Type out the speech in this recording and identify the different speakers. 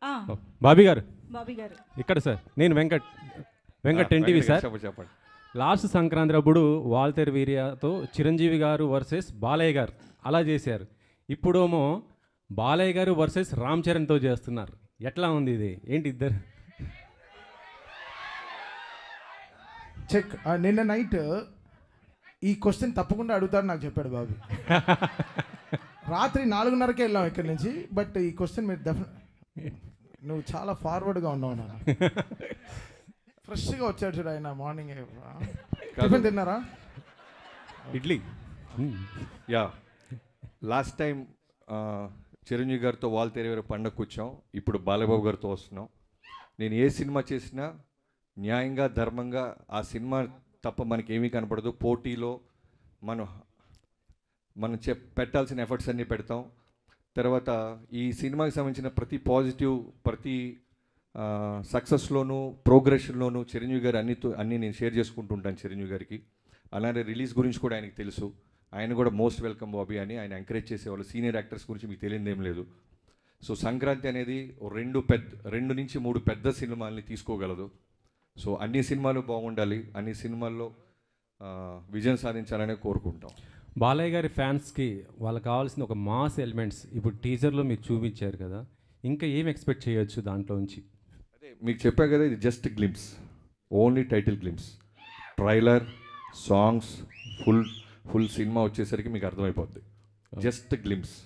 Speaker 1: ఆ,
Speaker 2: బాబీ గారు
Speaker 1: బాబీ గారు.
Speaker 2: ఇక్కడ సార్, నేను వెంకట్ ఎన్టీవీ సార్.
Speaker 3: చెప్పండి.
Speaker 2: లాస్ట్ సంక్రాంతి అప్పుడు వాల్తేరు వీర్యతో చిరంజీవి గారు వర్సెస్ బాలయ్య గారు అలా చేశారు. ఇప్పుడేమో బాలయ్య గారు వర్సెస్ రామ్ చరణ్తో చేస్తున్నారు. ఎట్లా ఉంది ఇది? ఏంటి ఇద్దరు?
Speaker 4: చెక్. నిన్న నైట్ ఈ క్వశ్చన్ తప్పకుండా అడుగుతాడు నాకు చెప్పాడు బాబు. రాత్రి 4:30కే వెళ్ళాం ఇక్కడి నుంచి. బట్ ఈ క్వశ్చన్ మీరు నువ్వు చాలా ఫార్వర్డ్గా ఉన్నావు నాన్న. ఫ్రెష్గా వచ్చాడు చూడు ఆయన మార్నింగ్. టిఫిన్ తిన్నారా?
Speaker 2: Idli.
Speaker 3: Yeah, last time Chiranjeevi గారితో వాల్తేరు పండగ కూర్చాం. ఇప్పుడు బాలబాబు గారితో వస్తున్నాం. నేను ఏ సినిమా చేసినా న్యాయంగా ధర్మంగా ఆ సినిమా తప్ప మనకి ఏమీ కనపడదు. పోటీలో మనం పెట్టాల్సిన ఎఫర్ట్స్ అన్నీ పెడతాం. తర్వాత ఈ సినిమాకి సంబంధించిన ప్రతి పాజిటివ్, ప్రతి సక్సెస్లోనూ ప్రోగ్రెషన్లోనూ చిరంజీవి గారు అన్నీ నేను షేర్ చేసుకుంటుంటాను చిరంజీవి గారికి. అలానే రిలీజ్ గురించి కూడా ఆయనకి తెలుసు. ఆయన కూడా మోస్ట్ వెల్కమ్ బాబీ అని ఆయన ఎంకరేజ్ చేసేవాళ్ళు. సీనియర్ యాక్టర్స్ గురించి మీకు తెలియదు ఏం లేదు. సో సంక్రాంతి అనేది 2 నుంచి 3 పెద్ద సినిమాల్ని తీసుకోగలదు. సో అన్ని సినిమాలు బాగుండాలి, అన్ని సినిమాల్లో విజయం సాధించాలనే కోరుకుంటాం.
Speaker 2: బాలయ్య గారి ఫ్యాన్స్కి వాళ్ళకి కావాల్సిన ఒక మాస్ ఎలిమెంట్స్ ఇప్పుడు టీజర్లో మీరు చూపించారు కదా, ఇంకా ఏం ఎక్స్పెక్ట్ చేయొచ్చు దాంట్లో నుంచి?
Speaker 3: అదే మీకు చెప్పా కదా, ఇది just glimpse, only title glimpse. Trailer, songs, full cinema వచ్చేసరికి మీకు అర్థమైపోద్ది. Just glimpse.